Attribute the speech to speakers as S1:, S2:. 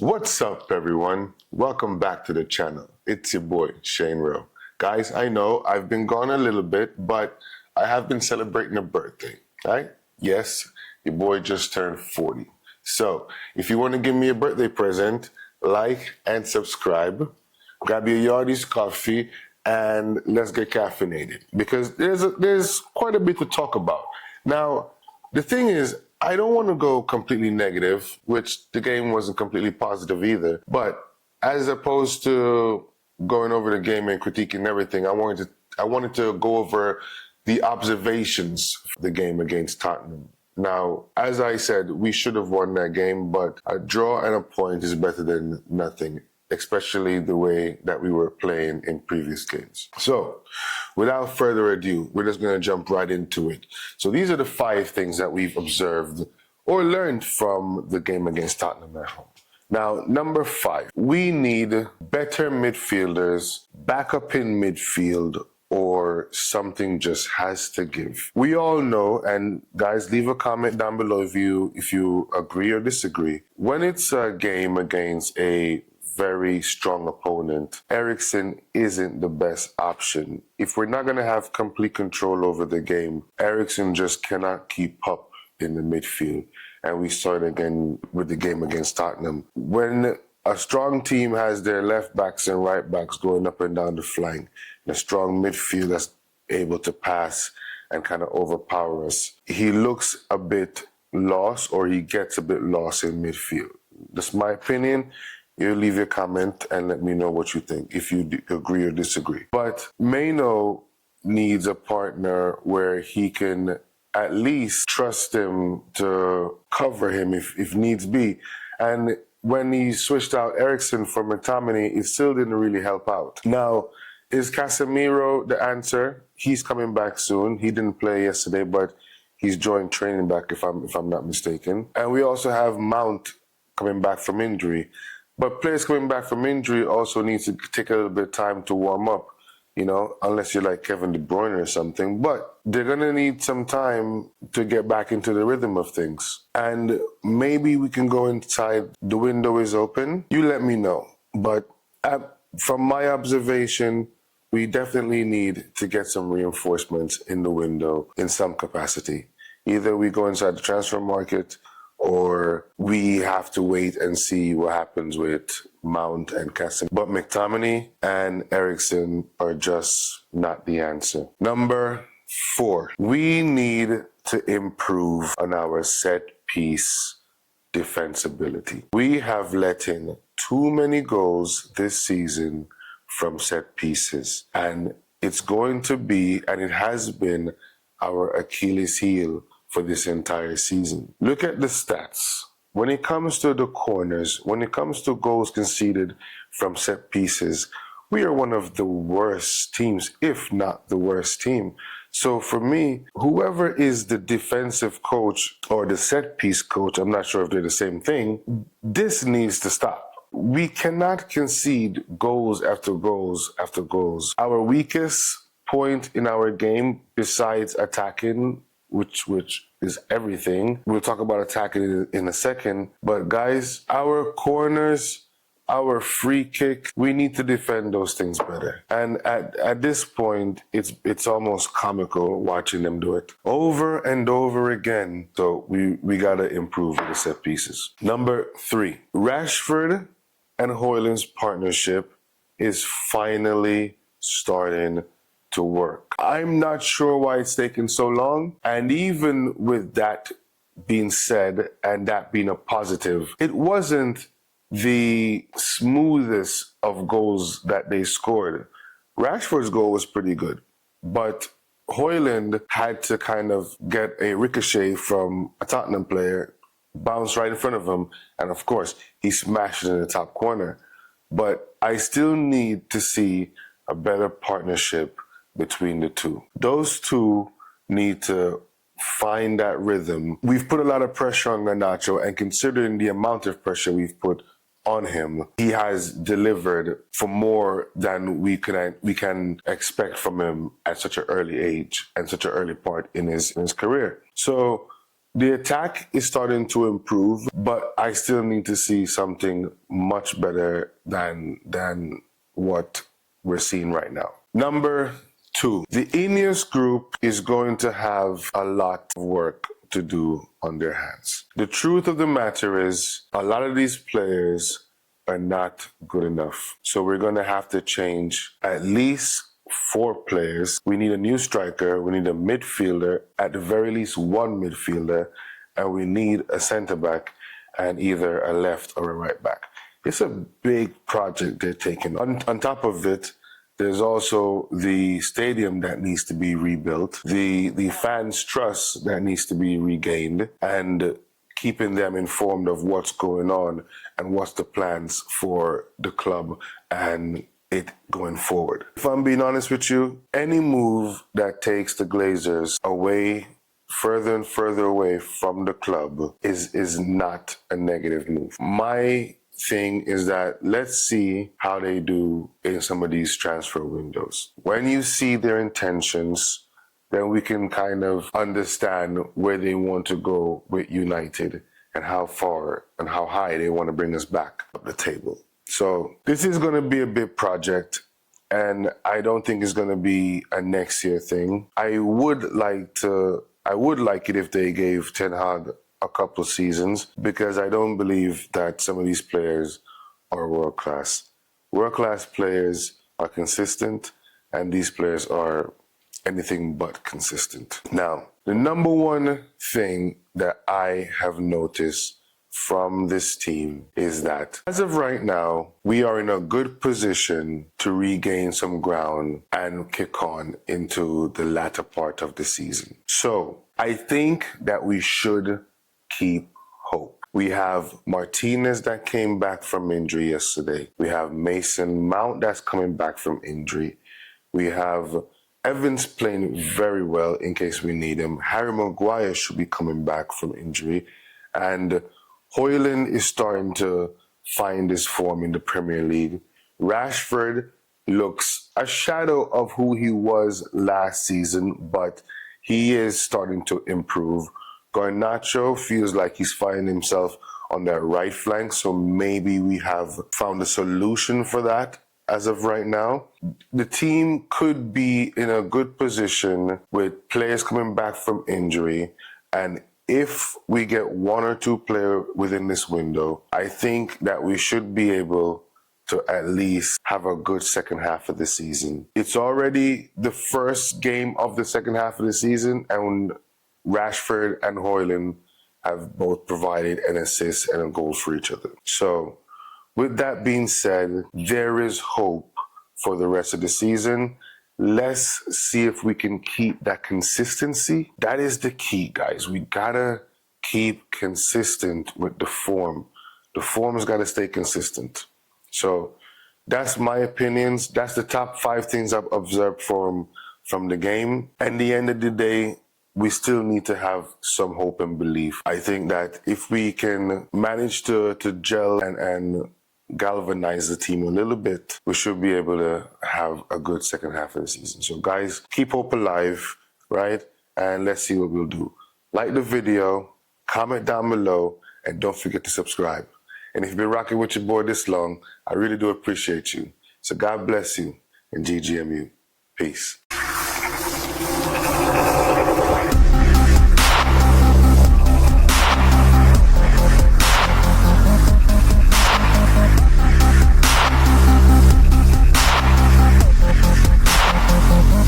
S1: What's up, everyone? Welcome back to the channel. It's your boy, Shane Rowe. Guys, I know I've been gone a little bit, but I have been celebrating a birthday, right? Yes, your boy just turned 40. So, if you want to give me a birthday present, like and subscribe, grab your Yardies coffee, and let's get caffeinated because there's quite a bit to talk about. Now, the thing is, I don't want to go completely negative, which the game wasn't completely positive either. But as opposed to going over the game and critiquing everything, I wanted to go over the observations for the game against Tottenham. Now, as I said, we should have won that game, but a draw and a point is better than nothing, especially the way that we were playing in previous games. So, without further ado, we're just going to jump right into it. So these are the 5 things that we've observed or learned from the game against Tottenham at home. Now, number 5, we need better midfielders, backup in midfield, or something just has to give. We all know, and guys, leave a comment down below if you agree or disagree. When it's a game against a very strong opponent, Eriksen isn't the best option. If we're not going to have complete control over the game, Eriksen just cannot keep up in the midfield. And we saw it again with the game against Tottenham. When a strong team has their left backs and right backs going up and down the flank, and a strong midfield that's able to pass and kind of overpower us, he looks a bit lost, or he gets a bit lost in midfield. That's my opinion. You leave your comment and let me know what you think, if you agree or disagree. But Maino needs a partner where he can at least trust him to cover him if needs be. And when he switched out Eriksen for McTominay, it still didn't really help out. Now, is Casemiro the answer? He's coming back soon. He didn't play yesterday, but he's joined training back if I'm not mistaken. And we also have Mount coming back from injury. But players coming back from injury also need to take a little bit of time to warm up, unless you're like Kevin De Bruyne or something. But they're going to need some time to get back into the rhythm of things. And maybe we can go inside. The window is open. You let me know. But from my observation, we definitely need to get some reinforcements in the window in some capacity. Either we go inside the transfer market, or we have to wait and see what happens with Mount and Casemiro. But McTominay and Eriksen are just not the answer. Number 4, we need to improve on our set-piece defensibility. We have let in too many goals this season from set pieces, and it's going to be, and it has been, our Achilles heel for this entire season. Look at the stats. When it comes to the corners, when it comes to goals conceded from set pieces, we are one of the worst teams, if not the worst team. So for me, whoever is the defensive coach or the set piece coach, I'm not sure if they're the same thing, this needs to stop. We cannot concede goals after goals after goals. Our weakest point in our game, besides attacking, which is everything. We'll talk about attacking in a second. But guys, our corners, our free kick, we need to defend those things better. And at this point, it's almost comical watching them do it over and over again. So we gotta improve with the set pieces. Number 3, Rashford and Højlund's partnership is finally starting to work. I'm not sure why it's taken so long. And even with that being said, and that being a positive, it wasn't the smoothest of goals that they scored. Rashford's goal was pretty good, but Højlund had to kind of get a ricochet from a Tottenham player, bounce right in front of him, and of course, he smashed it in the top corner. But I still need to see a better partnership between the two. Those two need to find that rhythm. We've put a lot of pressure on Garnacho, and considering the amount of pressure we've put on him, he has delivered for more than we can expect from him at such an early age and such an early part in his career. So The attack is starting to improve, but I still need to see something much better than what we're seeing right now. Number 2, the Enus Group is going to have a lot of work to do on their hands. The truth of the matter is a lot of these players are not good enough. So we're going to have to change at least 4 players. We need a new striker, we need a midfielder, at the very least 1 midfielder, and we need a centre back and either a left or a right back. It's a big project they're taking. On top of it, there's also the stadium that needs to be rebuilt, the fans' trust that needs to be regained, and keeping them informed of what's going on and what's the plans for the club and it going forward. If I'm being honest with you, any move that takes the Glazers away, further and further away from the club is not a negative move. My thing is that let's see how they do in some of these transfer windows. When you see their intentions, then we can kind of understand where they want to go with United and how far and how high they want to bring us back up the table. So this is going to be a big project, and I don't think it's going to be a next year thing. I would like it if they gave Ten Hag a couple of seasons, because I don't believe that some of these players are world class. World class players are consistent, and these players are anything but consistent. Now, the number one thing that I have noticed from this team is that as of right now, we are in a good position to regain some ground and kick on into the latter part of the season. So I think that we should keep hope. We have Martinez that came back from injury yesterday. We have Mason Mount that's coming back from injury. We have Evans playing very well in case we need him. Harry Maguire should be coming back from injury. And Hyland is starting to find his form in the Premier League. Rashford looks a shadow of who he was last season, but he is starting to improve. Garnacho feels like he's finding himself on that right flank, so maybe we have found a solution for that as of right now. The team could be in a good position with players coming back from injury, and if we get 1 or 2 players within this window, I think that we should be able to at least have a good second half of the season. It's already the first game of the second half of the season, and Rashford and Hyland have both provided an assist and a goal for each other. So with that being said, there is hope for the rest of the season. Let's see if we can keep that consistency. That is the key, guys. We gotta keep consistent with the form. The form has gotta stay consistent. So that's my opinions. That's the top 5 things I've observed from the game. At the end of the day, we still need to have some hope and belief. I think that if we can manage to gel and galvanize the team a little bit, we should be able to have a good second half of the season. So guys, keep hope alive, right? And let's see what we'll do. Like the video, comment down below, and don't forget to subscribe. And if you've been rocking with your boy this long, I really do appreciate you. So God bless you, and GGMU. Peace.